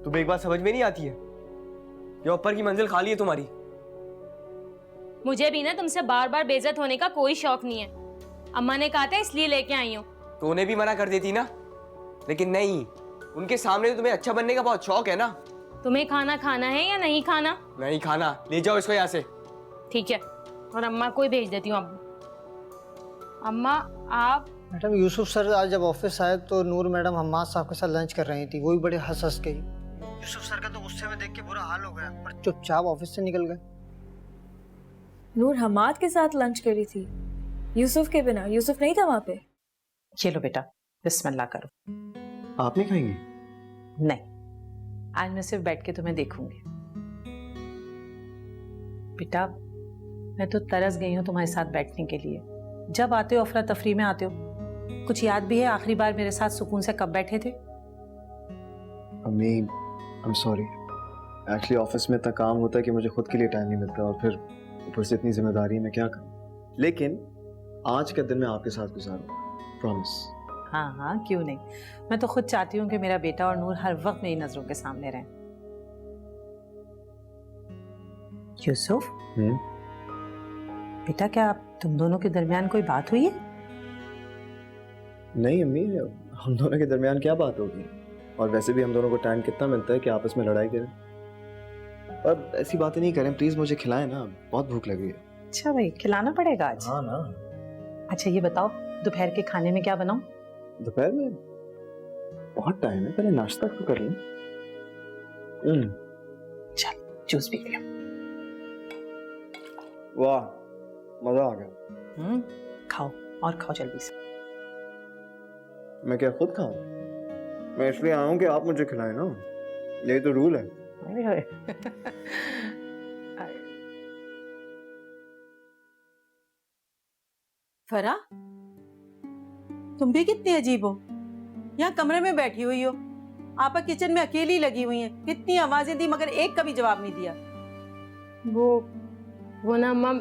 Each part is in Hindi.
तुम्हें एक बात समझ में नहीं आती है? ये ऊपर की मंजिल खाली है तुम्हारी। मुझे भी ना तुमसे बार बार बेइज्जत होने का कोई शौक नहीं है। अम्मा ने कहा था इसलिए लेके आई हूँ। तो उन्हें भी मना कर देती ना, लेकिन नहीं, उनके सामने तो तुम्हें अच्छा बनने का बहुत शौक है ना। तुम्हें खाना खाना है या नहीं खाना? नहीं खाना, ले जाओ इसको यहाँ से। ठीक है, और अम्मा को ही भेज देती हूँ अब। अम्मा आप। मैडम यूसुफ सर आज जब ऑफिस आए तो नूर मैडम हम्माद साहब के साथ लंच कर रही थी, वो भी बड़े हंस हंस के। यूसुफ सर का तो गुस्से में देख के बुरा हाल हो गया, पर चुपचाप ऑफिस से निकल गए। नूर हमाद के साथ लंच करी थी, यूसुफ के बिना? यूसुफ नहीं था वहां पे? चलो बेटा, बिस्मिल्लाह करो। आप नहीं खाएंगी? नहीं, आज मैं सिर्फ बैठ के तुम्हें देखूंगी। बेटा, मैं तो तरस गई हूँ तुम्हारे साथ बैठने के लिए। जब आते हो अफरा तफरी में आते हो। कुछ याद भी है आखिरी बार मेरे साथ सुकून से कब बैठे थे? अम्मी, I am sorry. Actually office में इतना काम होता है कि मुझे खुद के लिए टाइम नहीं मिलता, और फिर ऊपर से इतनी जिम्मेदारी मैं क्या करूँ। लेकिन आज का दिन मैं आपके साथ गुजारूंगा, प्रॉमिस। हाँ हाँ, क्यों नहीं। मैं तो खुद चाहती हूँ कि मेरा बेटा और नूर हर वक्त मेरी नजरों के सामने रहें। यूसुफ, बेटा क्या तुम दोनों के दरमियान कोई बात हुई है? नहीं अम्मी, हम दोनों के दरमियान क्या बात होगी। और वैसे भी हम दोनों को टाइम कितना मिलता है कि आपस में लड़ाई करें। अब ऐसी बातें नहीं करें प्लीज, मुझे खिलाएं ना, बहुत भूख लगी है। अच्छा भाई, खिलाना पड़ेगा आज? हाँ ना। अच्छा ये बताओ, दोपहर के खाने में क्या बनाऊं? दोपहर में बहुत टाइम है, पहले नाश्ता तो कर लें। चल जूस पी लिया। वाह, मजा आ गया। खाओ और खाओ जल्दी से। मैं क्या खुद खाऊं? मैं इसलिए आया हूं कि आप मुझे खिलाएं ना, यही तो रूल है। फरा, तुम भी कितनी अजीब हो। यहाँ कमरे में बैठी हुई हो, आपा किचन में अकेली लगी हुई हैं। कितनी आवाजें दी मगर एक का भी जवाब नहीं दिया। वो ना अम्मा,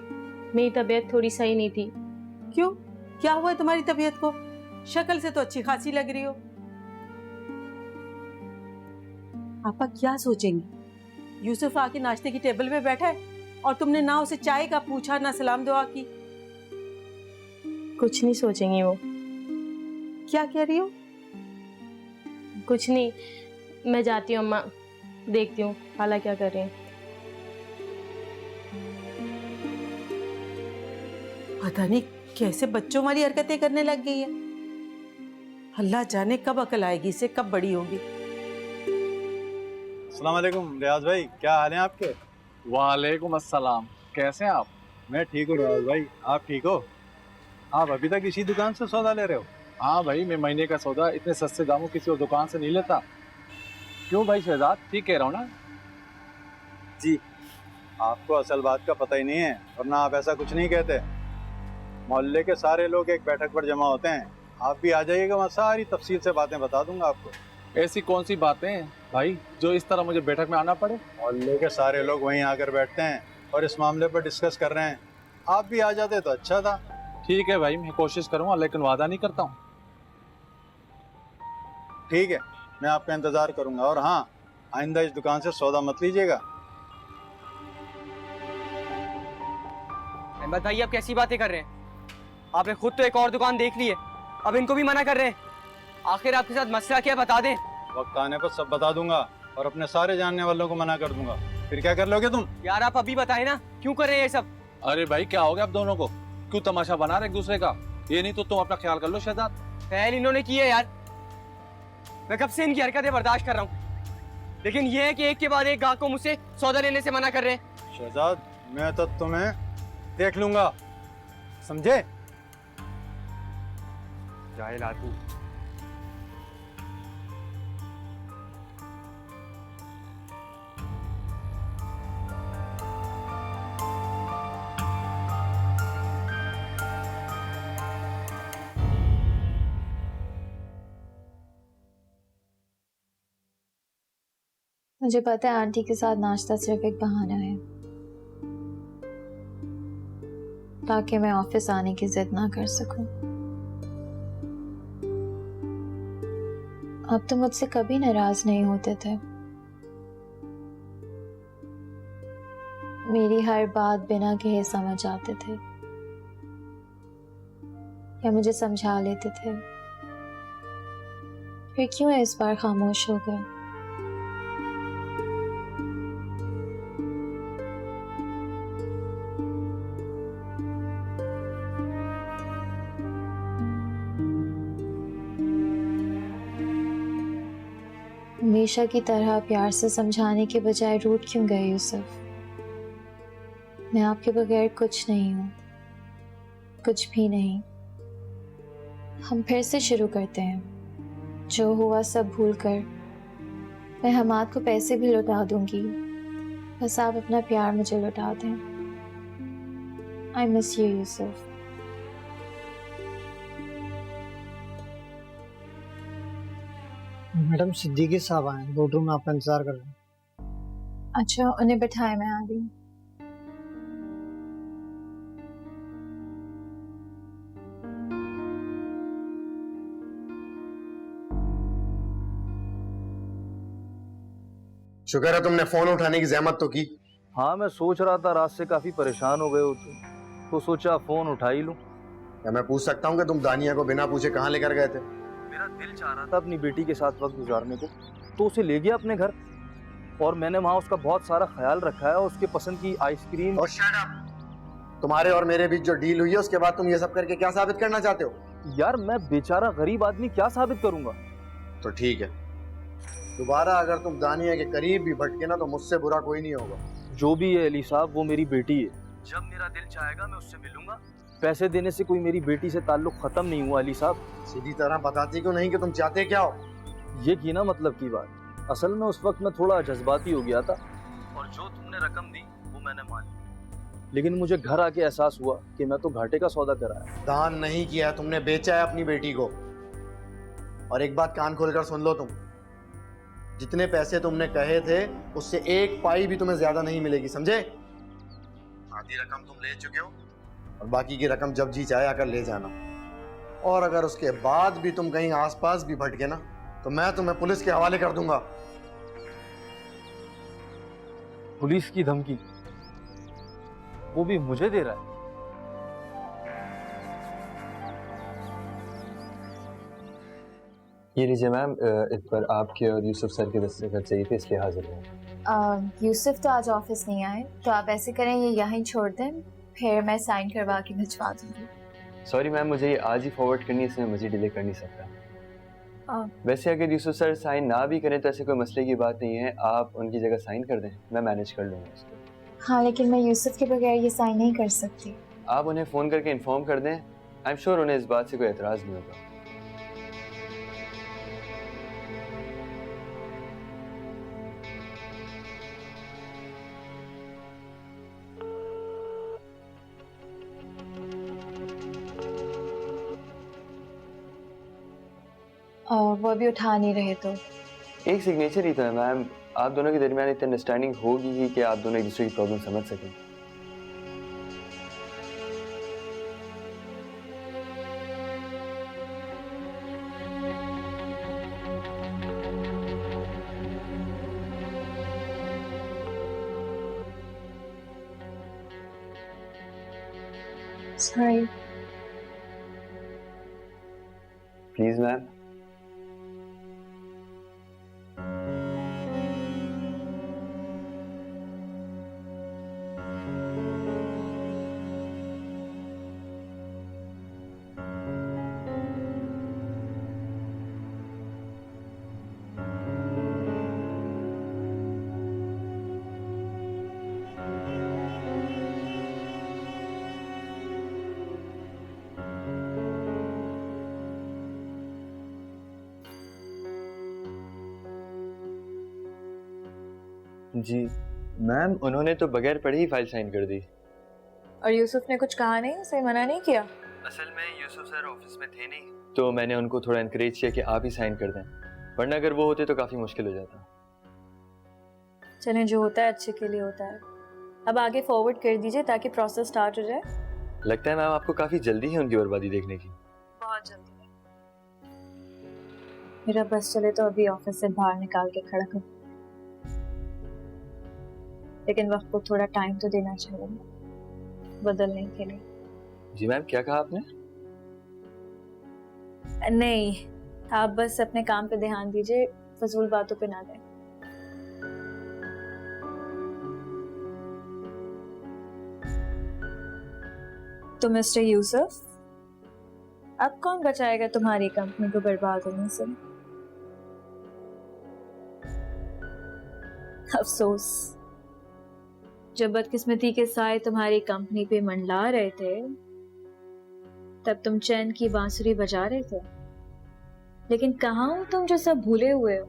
मेरी तबीयत थोड़ी सही नहीं थी। क्यों, क्या हुआ है तुम्हारी तबीयत को? शक्ल से तो अच्छी खासी लग रही हो। आपा क्या सोचेंगी? यूसुफ आके नाश्ते की टेबल पे बैठा है और तुमने ना उसे चाय का पूछा, ना सलाम दुआ की। कुछ नहीं सोचेंगी वो। क्या कह रही हो? कुछ नहीं, मैं जाती हूँ अम्मा, देखती हूँ खाला क्या कर रहे हैं। पता नहीं कैसे बच्चों वाली हरकतें करने लग गई है। अल्लाह जाने कब अकल आएगी इसे, कब बड़ी होगी। अस्सलाम वालेकुम रियाज भाई, क्या हाल है आपके? वालेकुम अस्सलाम, कैसे हैं आप? मैं ठीक हूँ रियाज भाई, आप ठीक हो? आप अभी तक इसी दुकान से सौदा ले रहे हो? हाँ भाई, मैं महीने का सौदा इतने सस्ते दामों किसी और दुकान से नहीं लेता। क्यों भाई शहजाद, ठीक कह रहा हूँ ना? जी, आपको असल बात का पता ही नहीं है, वरना आप ऐसा कुछ नहीं कहते। मोहल्ले के सारे लोग एक बैठक पर जमा होते हैं, आप भी आ जाइएगा, वहाँ सारी तफसील से बातें बता दूंगा आपको। ऐसी कौन सी बातें हैं भाई जो इस तरह मुझे बैठक में आना पड़े? मोहल्ले के सारे लोग वहीं आकर बैठते हैं और इस मामले पर डिस्कस कर रहे हैं। आप भी आ जाते तो अच्छा था। ठीक है भाई, मैं कोशिश करूँगा, लेकिन वादा नहीं करता हूँ। ठीक है, मैं आपका इंतजार करूंगा। और हाँ, आइंदा इस दुकान से सौदा मत लीजिएगा। अहमद भाई, आप कैसी बातें कर रहे हैं? आपने खुद तो एक और दुकान देख ली है, अब इनको भी मना कर रहे हैं। आखिर आपके साथ मसला क्या, बता दें। वक्त आने पर सब बता दूंगा और अपने सारे जानने वालों को मना कर दूंगा। फिर क्या कर लोगे तुम? यार आप अभी बताएं ना, क्यों कर रहे हैं ये सब? अरे भाई क्या हो गया आप दोनों को? क्यों तमाशा बना रहे एक दूसरे का? ये नहीं तो तुम अपना ख्याल कर लो शहजाद। पहल इन्होंने की है यार, मैं कब से इनकी हरकतें बर्दाश्त कर रहा हूँ, लेकिन ये है कि एक के बाद एक गाहक को मुझसे सौदा लेने से मना कर रहे हैं। शहजाद, मैं तो तुम्हें देख लूंगा, समझे? जाहिल आदमी। मुझे पता है आंटी के साथ नाश्ता सिर्फ एक बहाना है ताकि मैं ऑफिस आने की जिद ना कर सकूं। अब तो मुझसे कभी नाराज नहीं होते थे, मेरी हर बात बिना कहे समझ आते थे या मुझे समझा लेते थे, फिर क्यों इस बार खामोश हो गए? हमेशा की तरह प्यार से समझाने के बजाय रूठ क्यों गए यूसुफ? मैं आपके बगैर कुछ नहीं हूं, कुछ भी नहीं। हम फिर से शुरू करते हैं, जो हुआ सब भूल कर। मैं हमाद को पैसे भी लौटा दूंगी, बस आप अपना प्यार मुझे लौटा दें। I miss you Yusuf. Madam Siddiqui साहब आए, बोर्डरूम में आपका इंतजार कर रहे हैं। अच्छा, उन्हें बिठाए, मैं आ रही हूँ। शुक्र है तुमने फोन उठाने की जहमत तो की। हाँ, मैं सोच रहा था रात से काफी परेशान हो गए हो तो सोचा फोन उठा ही लूं। क्या मैं पूछ सकता हूँ कि तुम दानिया को बिना पूछे कहाँ लेकर गए थे? मेरा दिल चाह रहा था अपनी बेटी के साथ वक्त गुजारने को, तो उसे ले गया अपने घर और मैंने वहाँ उसका बहुत सारा ख्याल रखा है। उसके पसंद की आइसक्रीम। और शट अप। तुम्हारे और मेरे बीच जो डील हुई है उसके बाद तुम ये सब करके क्या साबित करना चाहते हो? यार, मैं बेचारा गरीब आदमी क्या साबित करूंगा? तो ठीक है, दोबारा अगर तुम दानिया के करीब भी भटके ना तो मुझसे बुरा कोई नहीं होगा। जो भी है अली साहब, वो मेरी बेटी है। जब मेरा दिल चाहेगा मैं उससे मिलूंगा। पैसे देने से कोई मेरी बेटी से ताल्लुक खत्म नहीं हुआ अली साहब। सीधी तरह बताती क्यों नहीं कि तुम चाहते क्या हो? ये की ना मतलब की बात। असल में उस वक्त मैं थोड़ा जज्बाती हो गया था और जो तुमने रकम दी वो मैंने मान ली, लेकिन मुझे घर आके एहसास हुआ कि मैं तो घाटे का सौदा कराया। दान नहीं किया है, तुमने बेचा है अपनी बेटी को। और एक बात कान खोलकर सुन लो, तुम जितने पैसे तुमने कहे थे उससे एक पाई भी तुम्हें ज्यादा नहीं मिलेगी, समझे? आधी रकम तुम ले चुके हो और बाकी की रकम जब जी चाहे आकर ले जाना। और अगर उसके बाद भी तुम कहीं आसपास भी भटके ना तो मैं तुम्हें पुलिस के हवाले कर दूंगा। पुलिस की धमकी? वो भी मुझे दे रहा है? ये लीजिए मैम, इस पर आपके और यूसुफ सर के दस्तखत चाहिए थे, इसलिए हाजिर हैं। यूसुफ तो आज ऑफिस नहीं आए, तो आप ऐसे करें ये यहीं छोड़ दें, फिर मैं साइन करवा के भिजवा दूंगी। सॉरी मैम, मुझे ये आज ही फॉरवर्ड करनी है, इसमें मज़ीद डिले कर नहीं सकता। वैसे अगर यूसुफ सर साइन ना भी करें तो ऐसे कोई मसले की बात नहीं है, आप उनकी जगह साइन कर दें, मैं मैनेज कर लूँगा उसको। हाँ, लेकिन मैं यूसुफ के बगैर ये साइन नहीं कर सकती। आप उन्हें फ़ोन करके इन्फॉर्म कर दें, आई एम श्योर उन्हें इस बात से कोई एतराज़ नहीं होगा। वो अभी उठा नहीं रहे तो एक सिग्नेचर ही तो है मैम, आप दोनों के दरमियान इतनी अंडरस्टैंडिंग होगी ही कि आप दोनों एक दूसरे की प्रॉब्लम समझ सकें। सॉरी। Please ma'am. जी मैम, उन्होंने तो बगैर पढ़े ही फाइल साइन कर दी। और यूसुफ ने कुछ कहा नहीं, उसे मना नहीं किया? असल में यूसुफ सर ऑफिस में थे नहीं, तो मैंने उनको थोड़ा इनकरेज किया कि आप ही साइन कर दें, वरना अगर वो होते तो काफ़ी मुश्किल हो जाता। चलें, जो होता है अच्छे के लिए होता है। अब आगे फॉरवर्ड कर दीजिए ताकि प्रोसेस स्टार्ट हो जाए। लगता है मैम आपको काफ़ी जल्दी है उनकी बर्बादी देखने की। बहुत जल्दी। मेरा बस चले तो अभी ऑफिस से बाहर निकाल के खड़ा कर। लेकिन वक्त को थोड़ा टाइम तो देना चाहिए बदलने के लिए। जी मैम, क्या कहा आपने? नहीं, आप बस अपने काम पे ध्यान दीजिए, फजूल बातों पे ना दें। तो मिस्टर यूसुफ, अब कौन बचाएगा तुम्हारी कंपनी को बर्बाद होने से? अफसोस, जब बदकिस्मती के साए तुम्हारी कंपनी पे मंडला रहे थे तब तुम चैन की बांसुरी बजा रहे थे, लेकिन कहाँ हो तुम जो सब भूले हुए हो?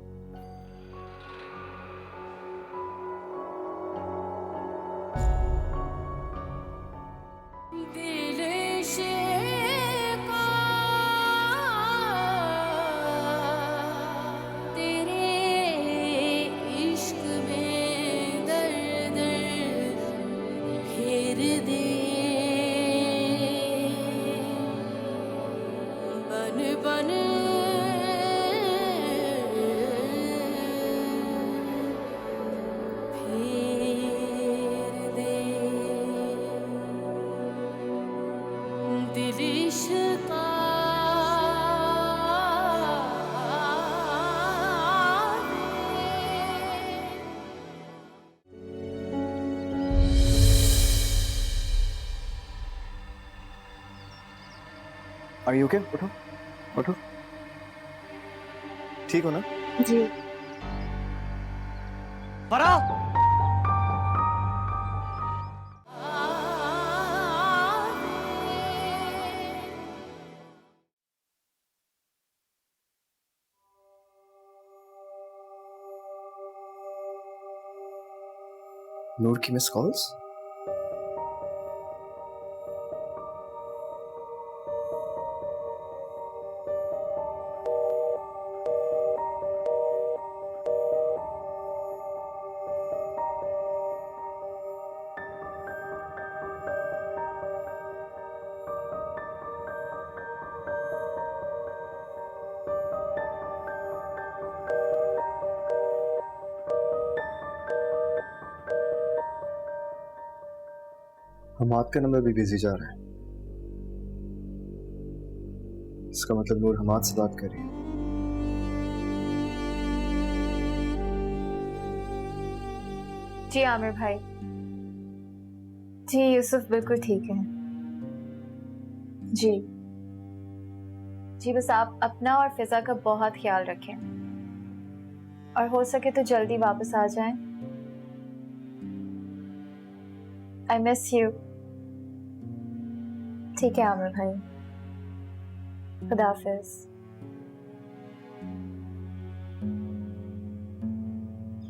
Are you okay? उठो उठो, ठीक हो ना? जी। फराह, नूर की मिस कॉल्स? हमाद का नंबर भी बिजी जा रहा है। इसका मतलब नूर हमाद से बात कर रही है। जी आमिर भाई, जी यूसुफ बिल्कुल ठीक है। जी जी, बस आप अपना और फिजा का बहुत ख्याल रखें और हो सके तो जल्दी वापस आ जाएं। I miss you. ठीक है आमिर भाई, खुदा हाफिज।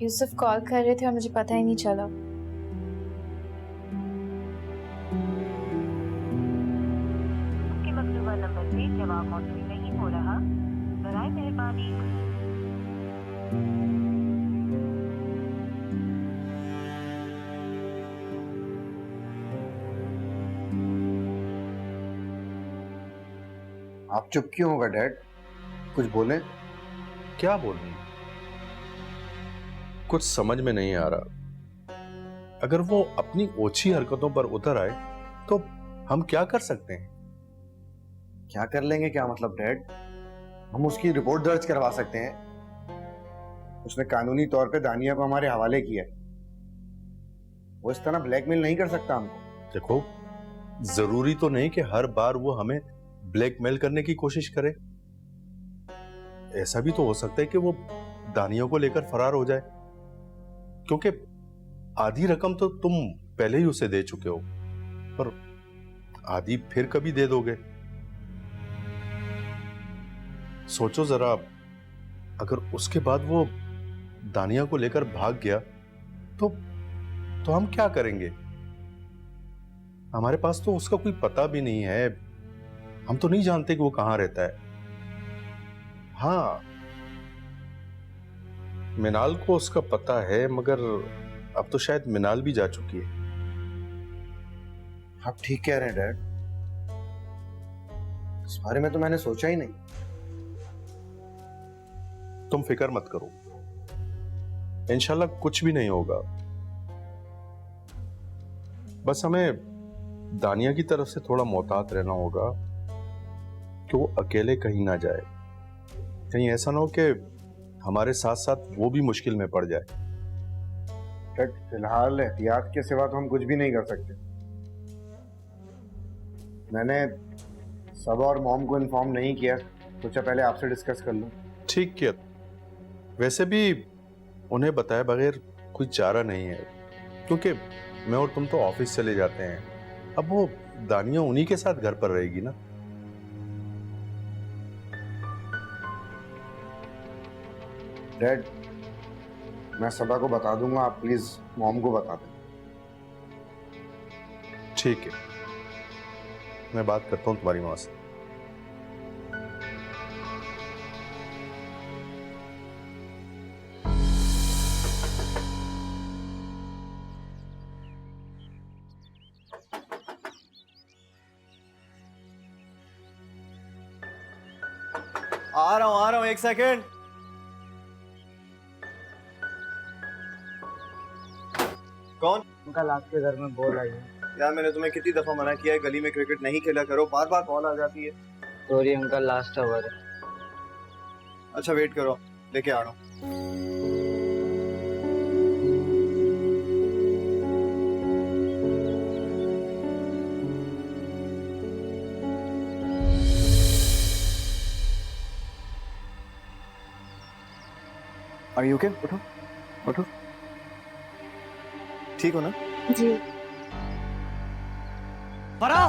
यूसुफ कॉल कर रहे थे और मुझे पता ही नहीं चला। आपके मकरूबा नंबर से जवाब मौसूल नहीं हो रहा, बराए मेहरबानी। आप चुप क्यों होगा डैड? कुछ बोले? क्या बोलूं, कुछ समझ में नहीं आ रहा। अगर वो अपनी ओछी हरकतों पर उतर आए तो हम क्या कर सकते हैं? क्या कर लेंगे? क्या मतलब डैड? हम उसकी रिपोर्ट दर्ज करवा सकते हैं। उसने कानूनी तौर पे दानिया को हमारे हवाले किया। वो इस तरह ब्लैकमेल नहीं कर सकता हमको। देखो, जरूरी तो नहीं कि हर बार वो हमें ब्लैकमेल करने की कोशिश करे। ऐसा भी तो हो सकता है कि वो दानियों को लेकर फरार हो जाए, क्योंकि आधी रकम तो तुम पहले ही उसे दे चुके हो, पर आधी फिर कभी दे दोगे। सोचो जरा, अगर उसके बाद वो दानिया को लेकर भाग गया तो हम क्या करेंगे? हमारे पास तो उसका कोई पता भी नहीं है। हम तो नहीं जानते कि वो कहां रहता है। हाँ, मिनाल को उसका पता है, मगर अब तो शायद मिनाल भी जा चुकी है। आप ठीक कह रहे हैं डैड, इस बारे में तो मैंने सोचा ही नहीं। तुम फिक्र मत करो, इंशाल्लाह कुछ भी नहीं होगा। बस हमें दानिया की तरफ से थोड़ा मोहतात रहना होगा कि वो अकेले कहीं ना जाए। कहीं ऐसा ना हो कि हमारे साथ साथ वो भी मुश्किल में पड़ जाए। फिलहाल एहतियात के सिवा तो हम कुछ भी नहीं कर सकते। मैंने सब और मॉम को इन्फॉर्म नहीं किया, सोचा पहले आपसे डिस्कस कर लूं। ठीक किया। वैसे भी उन्हें बताए बगैर कोई चारा नहीं है, क्योंकि मैं और तुम तो ऑफिस चले जाते हैं। अब वो दानिया उन्हीं के साथ घर पर रहेगी ना। डैड, मैं सबा को बता दूंगा, आप प्लीज मॉम को बता दें। ठीक है, मैं बात करता हूँ तुम्हारी माँ से। आ रहा हूँ, एक सेकेंड। कौन? अंकल आपके घर में बॉल आई है। यार मैंने तुम्हें कितनी दफा मना किया है गली में क्रिकेट नहीं खेला करो, बार बार कॉल आ जाती है। सॉरी अंकल, लास्ट ओवर है। अच्छा वेट करो, लेके आ रहा हूँ। Are you okay? उठो, उठो। ठीक हो ना? जी। फराह!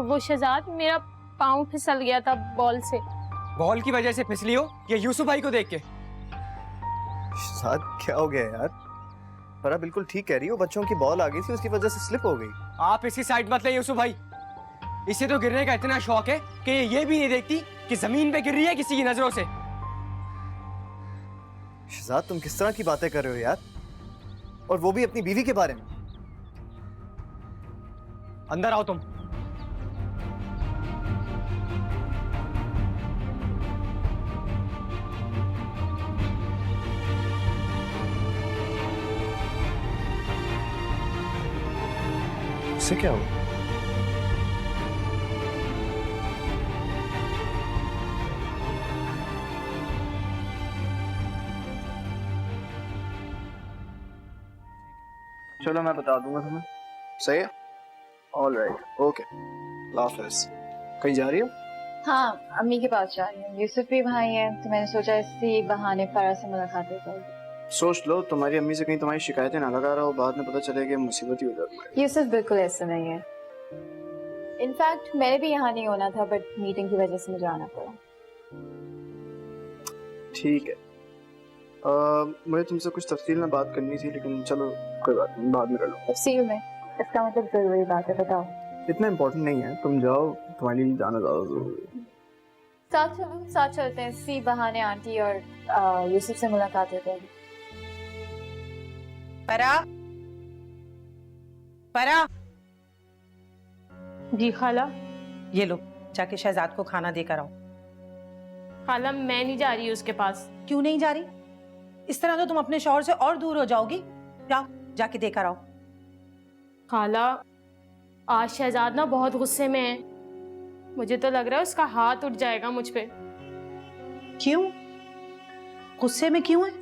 वो शहजाद, मेरा पाँव फिसल गया था बॉल से। बॉल की वजह से फिसली हो या यूसुफ भाई को देख के? साथ क्या हो गया यार? फरा बिल्कुल ठीक कह रही हो, बच्चों की बॉल आ गई थी, उसकी वजह से स्लिप हो गई। आप इसकी साइड मत ले यूसुफ भाई। इसे तो गिरने का इतना शौक है कि ये भी नहीं देखती कि जमीन पे गिर रही है किसी की नजरों से। शहजाद, तुम किस तरह की बातें कर रहे हो यार, और वो भी अपनी बीवी के बारे में। अंदर आओ तुम। इससे क्या हुआ? चलो मैं बता दूंगा तुम्हें। सही है? ऑल राइट, ओके, लाफिज। कहीं जा रही हो? हाँ, अम्मी के पास जा रही हूँ। यूसुफ भी भाई है तो मैंने सोचा इसी बहाने फरा से मुलाकात हो जाएगी। सोच लो तुम्हारी अम्मी से कहीं तुम्हारी शिकायतें ना लगा रहा हो, बाद में पता चले कि मुसीबत ही हो जाती है। यूसुफ बिल्कुल ऐसा नहीं है। इनफैक्ट मैंने भी यहाँ नहीं होना था, बट मीटिंग की वजह से मुझे आना पड़ा। ठीक है, मुझे तुमसे कुछ तफसील में बात करनी थी, लेकिन चलो कोई बात नहीं, बाद में कर लो। तफसील में? इसका मतलब जरूरी बात है, बताओ। इतना इम्पोर्टेंट नहीं है, तुम जाओ, तुम्हारे लिए जाना ज्यादा जरूरी है। साथ चलो, साथ चलते हैं। इसी बहाने आंटी और यूसुफ से मुलाकात हो जाएगी। परा, परा। जी खाला। ये लो, जाके शहजाद को खाना देकर आओ। खाला, मैं नहीं जा रही उसके पास। क्यों नहीं जा रही? इस तरह तो तुम अपने शौहर से और दूर हो जाओगी। जाओ, जाके देकर आओ। खाला, आज शहजाद ना बहुत गुस्से में है। मुझे तो लग रहा है उसका हाथ उठ जाएगा मुझ पे। क्यों? गुस्से में क्यों है?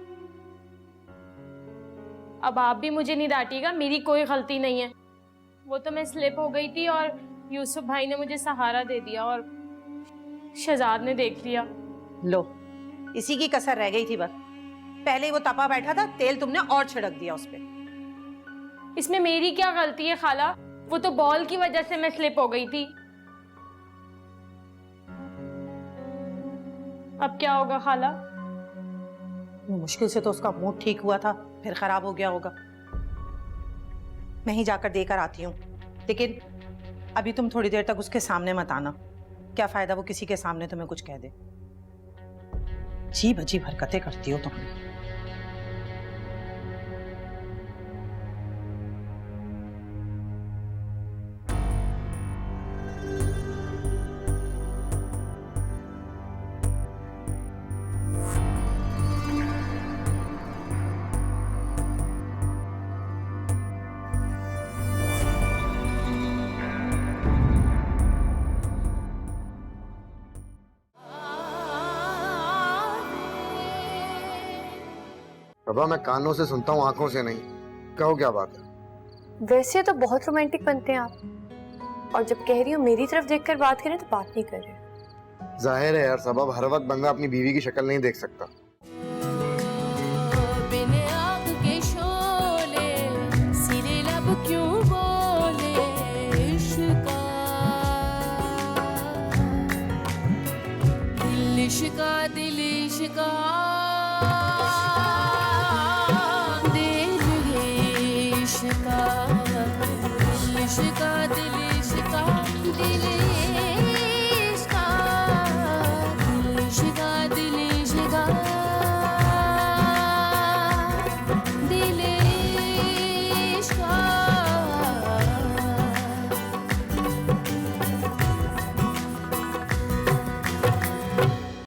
अब आप भी मुझे नहीं डांटिएगा, मेरी कोई गलती नहीं है। वो तो मैं स्लिप हो गई थी और यूसुफ भाई ने मुझे सहारा दे दिया और शहजाद ने देख लिया। लो, इसी की कसर रह गई थी बस। पहले ही वो तपा बैठा था, तेल तुमने और छिड़क दिया उस पे। इसमें मेरी क्या गलती है खाला? वो तो बॉल की वजह से मैं स्लिप हो गई थी। अब क्या होगा खाला? मुश्किल से तो उसका मूड ठीक हुआ था, फिर खराब हो गया होगा। मैं ही जाकर देकर आती हूँ, लेकिन अभी तुम थोड़ी देर तक उसके सामने मत आना। क्या फायदा वो किसी के सामने तुम्हें कुछ कह दे। अजीब अजीब हरकतें करती हो तुम। प्रभा, मैं कानों से सुनता हूँ, आंखों से नहीं। कहो क्या बात है? वैसे तो बहुत रोमांटिक बनते हैं आप, और जब कह रही हो मेरी तरफ देखकर बात करें तो बात नहीं कर रहे। जाहिर है यार सबब, हर वक्त बंदा अपनी बीवी की शक्ल नहीं देख सकता। इश्का दिल इश्का दिल है इश्का दिल इश्का दिल इश्का दिल